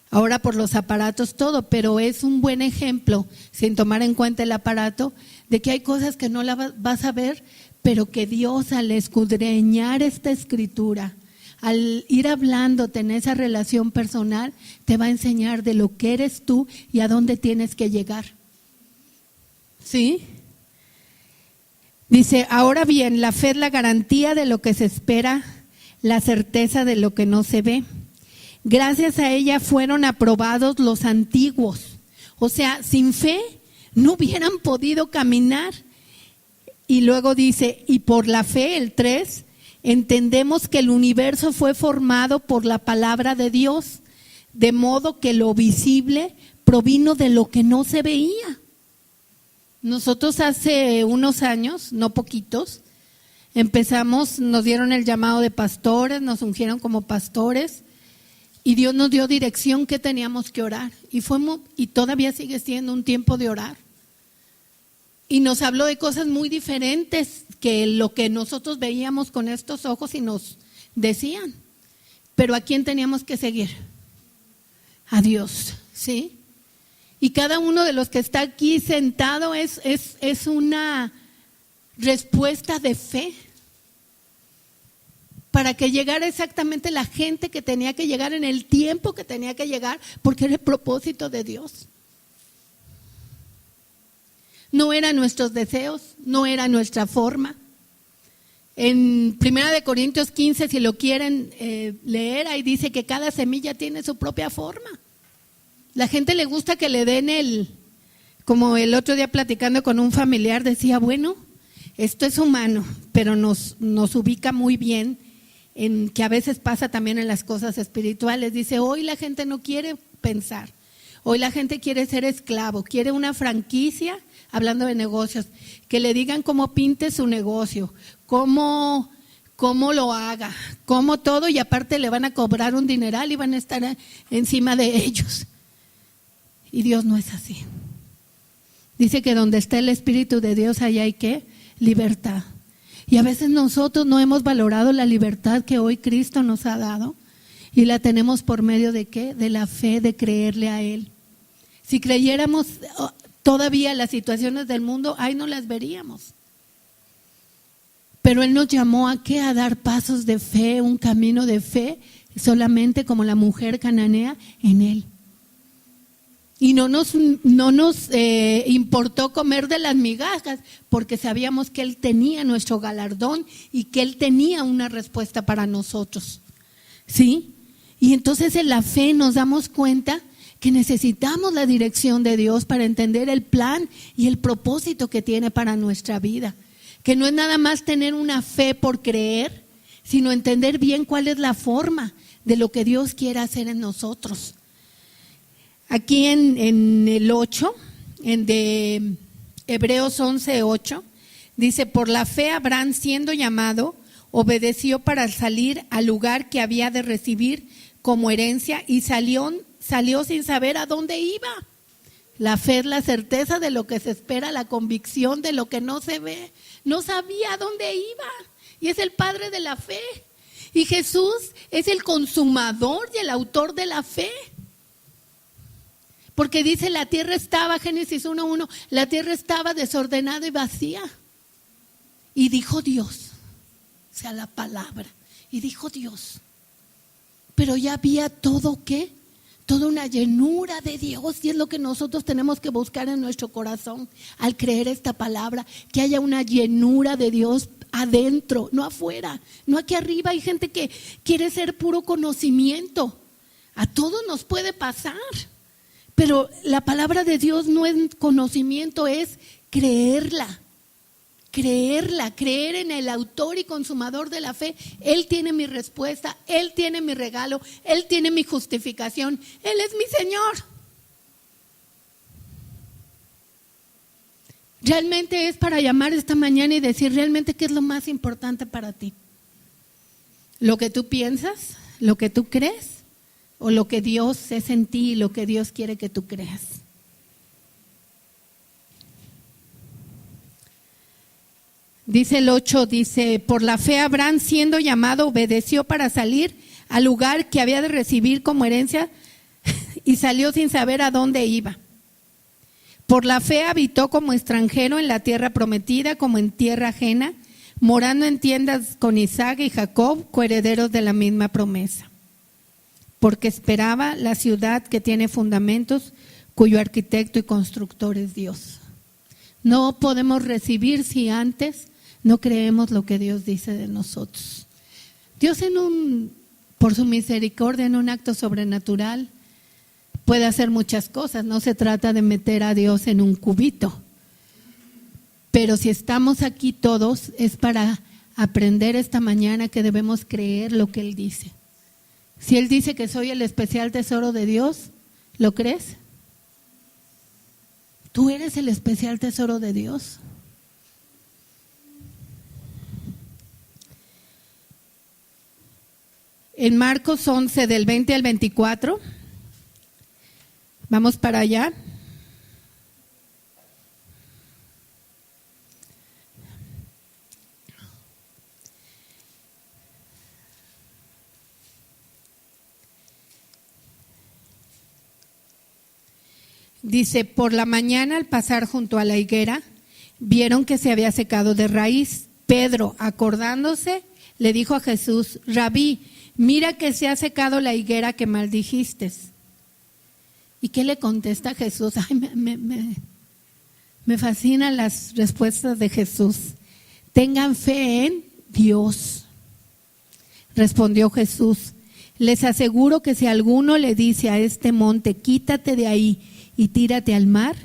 Ahora por los aparatos todo, pero es un buen ejemplo, sin tomar en cuenta el aparato, de que hay cosas que no las vas a ver, pero que Dios al escudriñar esta escritura, al ir hablándote en esa relación personal, te va a enseñar de lo que eres tú y a dónde tienes que llegar. ¿Sí? Dice, ahora bien, la fe es la garantía de lo que se espera, la certeza de lo que no se ve. Gracias a ella fueron aprobados los antiguos. O sea, sin fe no hubieran podido caminar. Y luego dice, y por la fe, el 3, entendemos que el universo fue formado por la palabra de Dios, de modo que lo visible provino de lo que no se veía. Nosotros hace unos años, no poquitos, empezamos, nos dieron el llamado de pastores, nos ungieron como pastores y Dios nos dio dirección que teníamos que orar. Y todavía sigue siendo un tiempo de orar. Y nos habló de cosas muy diferentes que lo que nosotros veíamos con estos ojos y nos decían. Pero ¿a quién teníamos que seguir? A Dios, ¿sí? Y cada uno de los que está aquí sentado es una respuesta de fe para que llegara exactamente la gente que tenía que llegar en el tiempo que tenía que llegar, porque era el propósito de Dios. No eran nuestros deseos, no era nuestra forma. En 1 Corintios 15, si lo quieren leer, ahí dice que cada semilla tiene su propia forma. La gente le gusta que le den como el otro día platicando con un familiar, decía, bueno, esto es humano, pero nos ubica muy bien en que a veces pasa también en las cosas espirituales. Dice, hoy la gente no quiere pensar, hoy la gente quiere ser esclavo, quiere una franquicia, hablando de negocios, que le digan cómo pinte su negocio, cómo lo haga, cómo todo, y aparte le van a cobrar un dineral y van a estar encima de ellos. Y Dios no es así. Dice que donde está el Espíritu de Dios, allá hay ¿qué? Libertad. Y a veces nosotros no hemos valorado la libertad que hoy Cristo nos ha dado. Y la tenemos por medio de ¿qué? De la fe, de creerle a Él. Si creyéramos todavía las situaciones del mundo, ahí no las veríamos. Pero Él nos llamó ¿a qué? A dar pasos de fe, un camino de fe, solamente como la mujer cananea en Él. Y no nos importó comer de las migajas, porque sabíamos que Él tenía nuestro galardón y que Él tenía una respuesta para nosotros. ¿Sí? Y entonces en la fe nos damos cuenta que necesitamos la dirección de Dios para entender el plan y el propósito que tiene para nuestra vida. Que no es nada más tener una fe por creer, sino entender bien cuál es la forma de lo que Dios quiere hacer en nosotros. Aquí en el 8, de Hebreos 11:8, dice, por la fe Abraham, siendo llamado, obedeció para salir al lugar que había de recibir como herencia y salió sin saber a dónde iba. La fe es la certeza de lo que se espera, la convicción de lo que no se ve. No sabía a dónde iba y es el padre de la fe. Y Jesús es el consumador y el autor de la fe. Porque dice la tierra estaba, Génesis 1:1, la tierra estaba desordenada y vacía. Y dijo Dios, o sea, la palabra, y dijo Dios. Pero ya había todo, ¿qué? Toda una llenura de Dios, y es lo que nosotros tenemos que buscar en nuestro corazón al creer esta palabra, que haya una llenura de Dios adentro, no afuera, no aquí arriba. Hay gente que quiere ser puro conocimiento, a todos nos puede pasar. Pero la palabra de Dios no es conocimiento, es creerla, creer en el autor y consumador de la fe. Él tiene mi respuesta, Él tiene mi regalo, Él tiene mi justificación, Él es mi Señor. Realmente es para llamar esta mañana y decir realmente qué es lo más importante para ti. Lo que tú piensas, lo que tú crees, o lo que Dios es en ti, lo que Dios quiere que tú creas. Dice el 8, dice, por la fe Abraham, siendo llamado, obedeció para salir al lugar que había de recibir como herencia y salió sin saber a dónde iba. Por la fe habitó como extranjero en la tierra prometida, como en tierra ajena, morando en tiendas con Isaac y Jacob, coherederos de la misma promesa. Porque esperaba la ciudad que tiene fundamentos, cuyo arquitecto y constructor es Dios. No podemos recibir si antes no creemos lo que Dios dice de nosotros. Dios por su misericordia, en un acto sobrenatural, puede hacer muchas cosas. No se trata de meter a Dios en un cubito. Pero si estamos aquí todos, es para aprender esta mañana que debemos creer lo que Él dice. Si Él dice que soy el especial tesoro de Dios, ¿lo crees? ¿Tú eres el especial tesoro de Dios? En Marcos 11, del 20 al 24, vamos para allá. Dice, por la mañana al pasar junto a la higuera, vieron que se había secado de raíz. Pedro, acordándose, le dijo a Jesús, Rabí, mira que se ha secado la higuera que maldijiste. ¿Y qué le contesta Jesús? Ay, me fascinan las respuestas de Jesús. Tengan fe en Dios. Respondió Jesús, les aseguro que si alguno le dice a este monte, quítate de ahí y tírate al mar,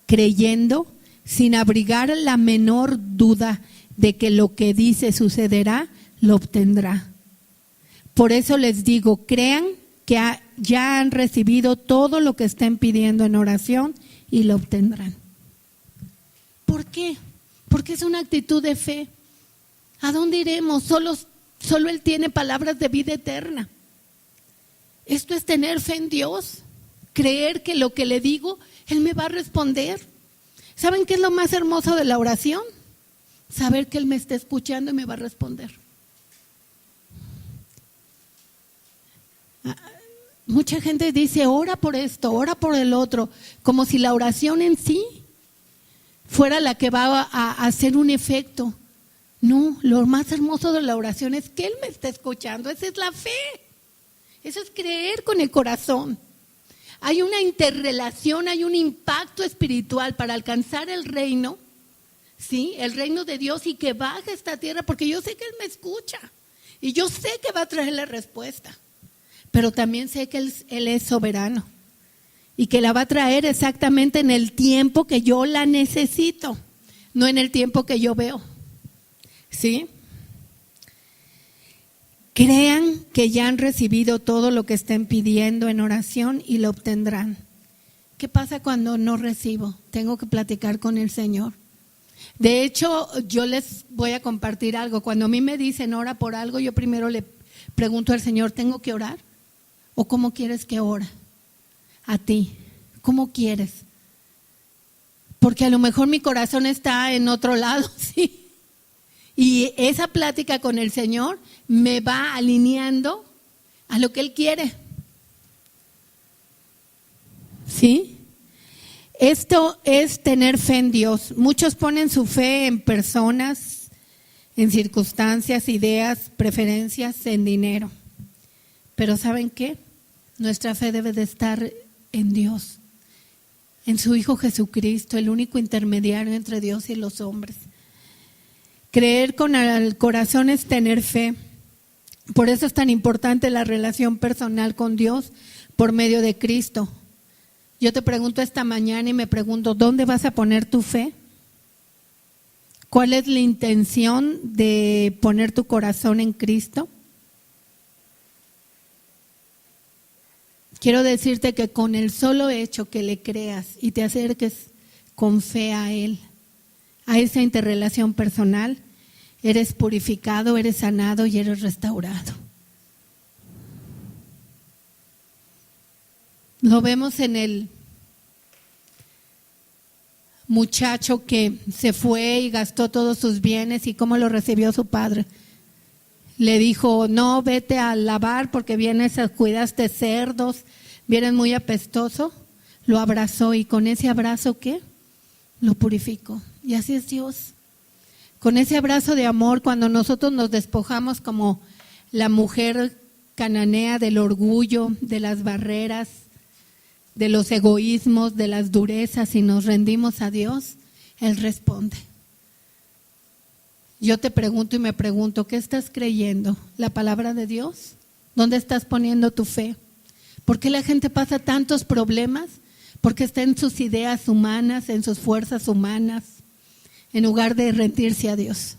creyendo, sin abrigar la menor duda de que lo que dice sucederá, lo obtendrá. Por eso les digo, crean que ya han recibido todo lo que estén pidiendo en oración y lo obtendrán. ¿Por qué? Porque es una actitud de fe. ¿A dónde iremos? Solo Él tiene palabras de vida eterna. Esto es tener fe en Dios. Creer que lo que le digo, Él me va a responder. ¿Saben qué es lo más hermoso de la oración? Saber que Él me está escuchando y me va a responder. Mucha gente dice, ora por esto, ora por el otro, como si la oración en sí fuera la que va a hacer un efecto. No, lo más hermoso de la oración es que Él me está escuchando. Esa es la fe. Eso es creer con el corazón. Hay una interrelación, hay un impacto espiritual para alcanzar el reino, ¿sí? El reino de Dios y que baje a esta tierra, porque yo sé que Él me escucha y yo sé que va a traer la respuesta, pero también sé que Él es soberano y que la va a traer exactamente en el tiempo que yo la necesito, no en el tiempo que yo veo, ¿sí? Crean que ya han recibido todo lo que estén pidiendo en oración y lo obtendrán. ¿Qué pasa cuando no recibo? Tengo que platicar con el Señor. De hecho, yo les voy a compartir algo. Cuando a mí me dicen ora por algo, yo primero le pregunto al Señor, ¿tengo que orar? ¿O cómo quieres que ore? A ti, ¿cómo quieres? Porque a lo mejor mi corazón está en otro lado, ¿sí? Y esa plática con el Señor me va alineando a lo que Él quiere. ¿Sí? Esto es tener fe en Dios. Muchos ponen su fe en personas, en circunstancias, ideas, preferencias, en dinero. Pero ¿saben qué? Nuestra fe debe de estar en Dios, en su Hijo Jesucristo, el único intermediario entre Dios y los hombres. Creer con el corazón es tener fe. Por eso es tan importante la relación personal con Dios por medio de Cristo. Yo te pregunto esta mañana y me pregunto, ¿dónde vas a poner tu fe? ¿Cuál es la intención de poner tu corazón en Cristo? Quiero decirte que con el solo hecho que le creas y te acerques con fe a Él, a esa interrelación personal, eres purificado, eres sanado y eres restaurado. Lo vemos en el muchacho que se fue y gastó todos sus bienes y cómo lo recibió su padre. Le dijo, no, vete a lavar porque cuidaste cerdos, vienes muy apestoso. Lo abrazó y con ese abrazo, ¿qué? Lo purificó. Y así es Dios. Con ese abrazo de amor, cuando nosotros nos despojamos como la mujer cananea del orgullo, de las barreras, de los egoísmos, de las durezas y nos rendimos a Dios, Él responde. Yo te pregunto y me pregunto, ¿qué estás creyendo? ¿La palabra de Dios? ¿Dónde estás poniendo tu fe? ¿Por qué la gente pasa tantos problemas? Porque está en sus ideas humanas, en sus fuerzas humanas, en lugar de rendirse a Dios.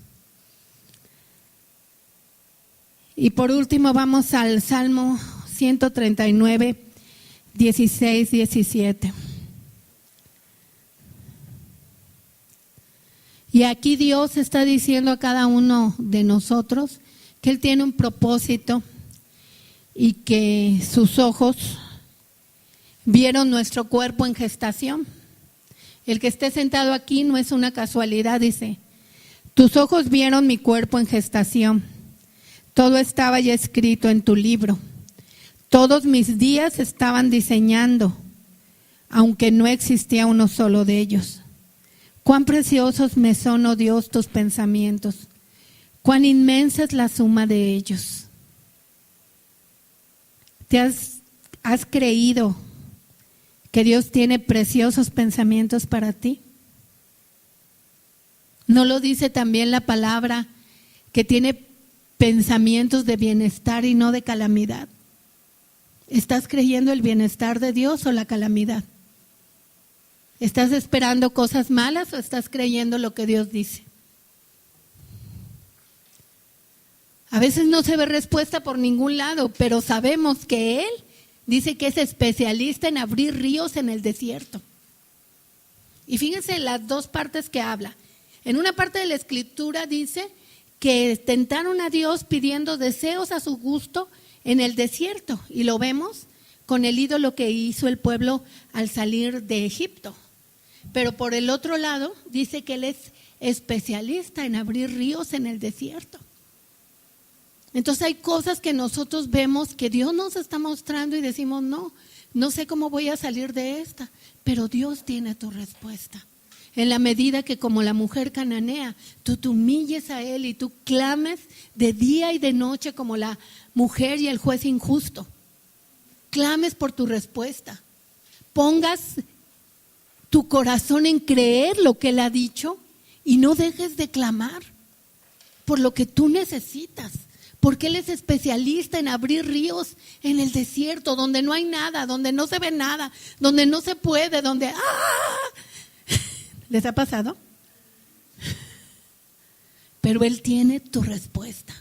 Y por último vamos al Salmo 139, 16, 17. Y aquí Dios está diciendo a cada uno de nosotros que Él tiene un propósito y que sus ojos vieron nuestro cuerpo en gestación. El que esté sentado aquí no es una casualidad, dice, tus ojos vieron mi cuerpo en gestación. Todo estaba ya escrito en tu libro. Todos mis días estaban diseñando, aunque no existía uno solo de ellos. Cuán preciosos me son, oh Dios, tus pensamientos. Cuán inmensa es la suma de ellos. ¿Has creído que Dios tiene preciosos pensamientos para ti? ¿No lo dice también la palabra que tiene pensamientos de bienestar y no de calamidad? ¿Estás creyendo el bienestar de Dios o la calamidad? ¿Estás esperando cosas malas o estás creyendo lo que Dios dice? A veces no se ve respuesta por ningún lado, pero sabemos que Él dice que es especialista en abrir ríos en el desierto. Y fíjense las dos partes que habla. En una parte de la escritura dice que tentaron a Dios pidiendo deseos a su gusto en el desierto. Y lo vemos con el ídolo que hizo el pueblo al salir de Egipto. Pero por el otro lado dice que Él es especialista en abrir ríos en el desierto. Entonces hay cosas que nosotros vemos que Dios nos está mostrando y decimos, no sé cómo voy a salir de esta, pero Dios tiene tu respuesta. En la medida que como la mujer cananea, tú te humilles a Él y tú clames de día y de noche como la mujer y el juez injusto. Clames por tu respuesta. Pongas tu corazón en creer lo que Él ha dicho y no dejes de clamar por lo que tú necesitas. Porque Él es especialista en abrir ríos en el desierto, donde no hay nada, donde no se ve nada, donde no se puede, donde... ¿Les ha pasado? Pero Él tiene tu respuesta.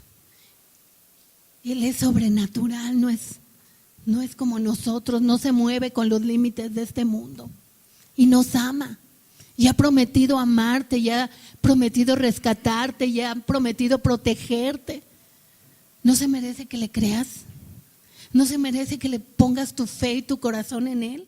Él es sobrenatural, no es como nosotros, no se mueve con los límites de este mundo. Y nos ama. Y ha prometido amarte, y ha prometido rescatarte, y ha prometido protegerte. ¿No se merece que le creas? ¿No se merece que le pongas tu fe y tu corazón en Él?